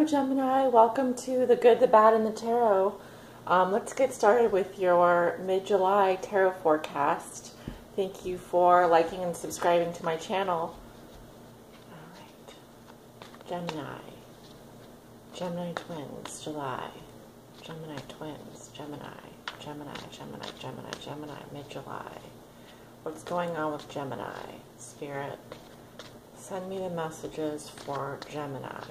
Hello Gemini, welcome to the Good, the Bad, and the Tarot. Let's get started with your mid-July tarot forecast. Thank you for liking and subscribing to my channel. Alright, Gemini, Gemini twins, July, Gemini twins, Gemini, mid-July. What's going on with Gemini? Spirit, send me the messages for Gemini.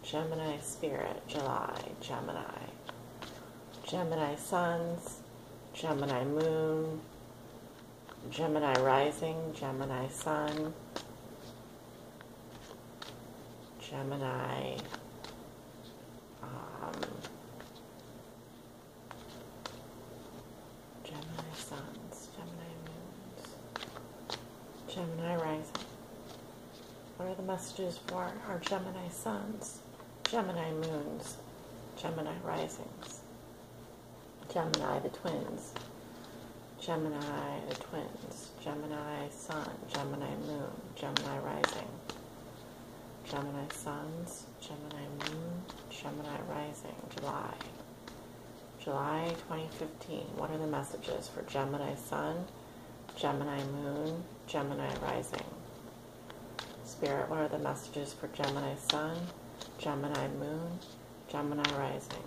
Gemini Spirit, July, Gemini Suns, Gemini Moon, Gemini Rising, Gemini Sun, Gemini Suns, Gemini Moons, Gemini Rising. What are the messages for our Gemini Suns, Gemini Moons, Gemini Risings, Gemini the Twins, Gemini the Twins, Gemini Sun, Gemini Moon, Gemini Rising, Gemini Suns, Gemini Moon, Gemini Rising, July 2015. What are the messages for Gemini Sun, Gemini Moon, Gemini Rising? Spirit, what are the messages for Gemini Sun, Gemini Moon, Gemini Rising?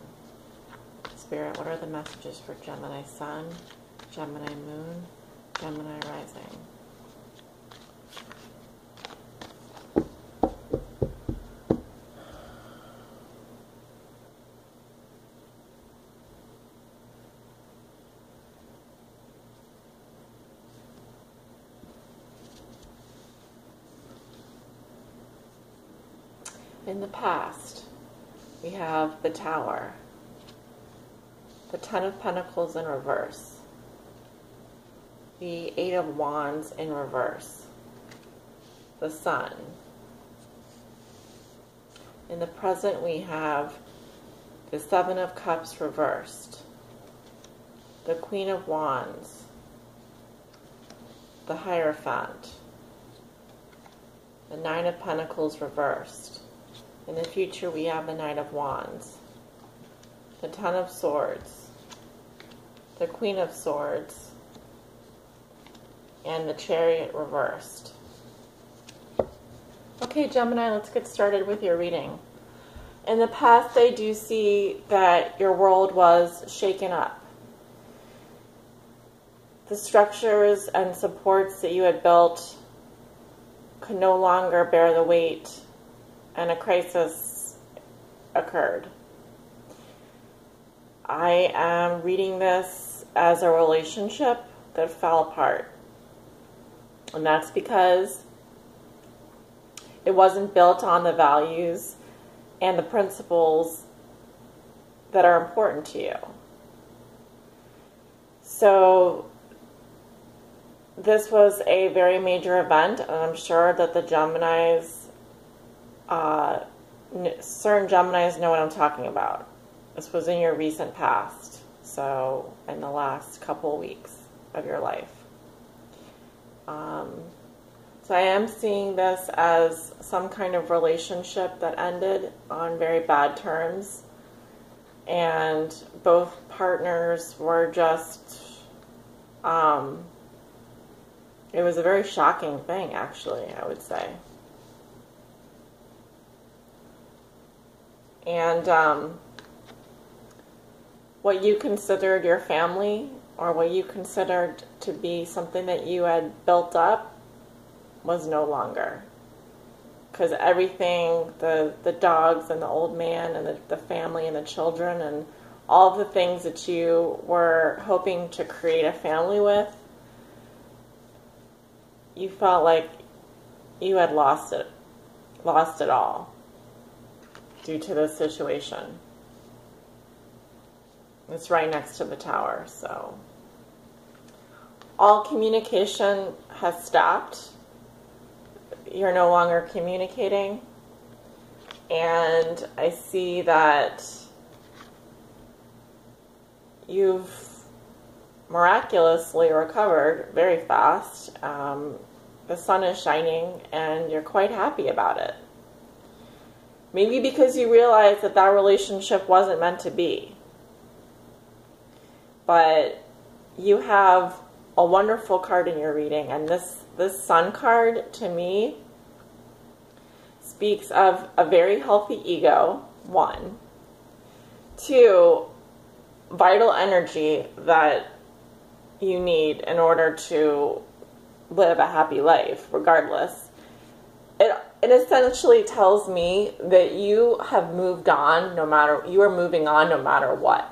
Spirit, what are the messages for Gemini Sun, Gemini Moon, Gemini Rising? In the past, we have the Tower, the Ten of Pentacles in reverse, the Eight of Wands in reverse, the Sun. In the present, we have the Seven of Cups reversed, the Queen of Wands, the Hierophant, the Nine of Pentacles reversed. In the future, we have the Knight of Wands, the Ten of Swords, the Queen of Swords, and the Chariot reversed. Okay, Gemini, let's get started with your reading. In the past, I do see that your world was shaken up. The structures and supports that you had built could no longer bear the weight, and a crisis occurred. I am reading this as a relationship that fell apart. And that's because it wasn't built on the values and the principles that are important to you. So this was a very major event, and I'm sure that the Geminis, certain Geminis know what I'm talking about. This was in your recent past, so in the last couple weeks of your life. So I am seeing this as some kind of relationship that ended on very bad terms, and both partners were just, it was a very shocking thing, actually, I would say. And what you considered your family, or what you considered to be something that you had built up, was no longer. Because everything, the dogs and the old man and the family and the children and all of the things that you were hoping to create a family with, you felt like you had lost it all due to this situation. It's right next to the Tower, so all communication has stopped. You're no longer communicating, and I see that you've miraculously recovered very fast. the sun is shining and you're quite happy about it. Maybe because you realize that that relationship wasn't meant to be. But you have a wonderful card in your reading, and this sun card to me speaks of a very healthy ego, 1. 2, vital energy that you need in order to live a happy life, regardless. It essentially tells me that you have moved on you are moving on no matter what.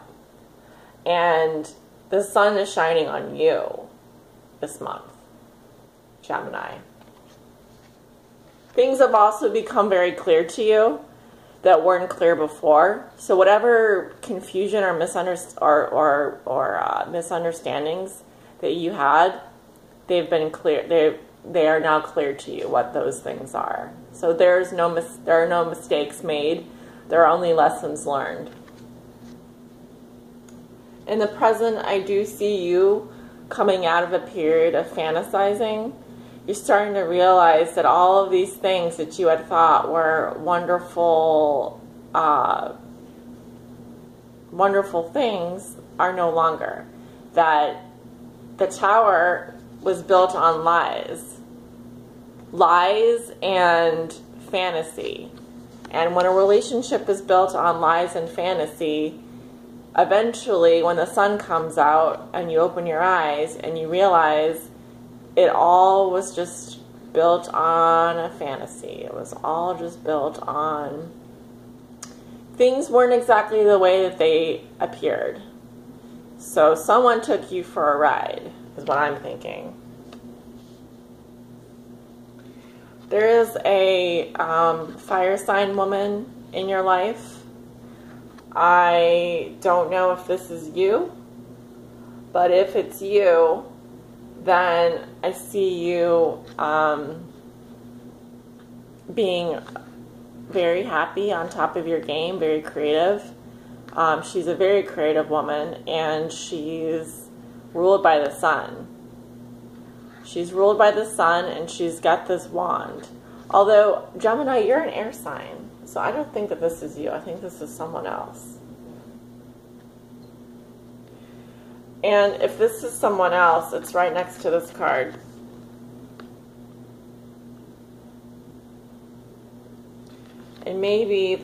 And the sun is shining on you this month, Gemini. Things have also become very clear to you that weren't clear before. So whatever confusion or misunderstandings that you had, they've been clear. They are now clear to you what those things are. So there are no mistakes made. There are only lessons learned. In the present, I do see you coming out of a period of fantasizing. You're starting to realize that all of these things that you had thought were wonderful, wonderful things are no longer. That the tower was built on lies. Lies and fantasy. And when a relationship is built on lies and fantasy, eventually when the sun comes out and you open your eyes and you realize it all was just built on a fantasy. It was all just built on things weren't exactly the way that they appeared. So someone took you for a ride, is what I'm thinking. There is a fire sign woman in your life. I don't know if this is you, but if it's you, then I see you being very happy, on top of your game, very creative. She's a very creative woman, and she's ruled by the sun. She's ruled by the sun, and she's got this wand. Although, Gemini, you're an air sign, so I don't think that this is you. I think this is someone else. And if this is someone else, it's right next to this card. And maybe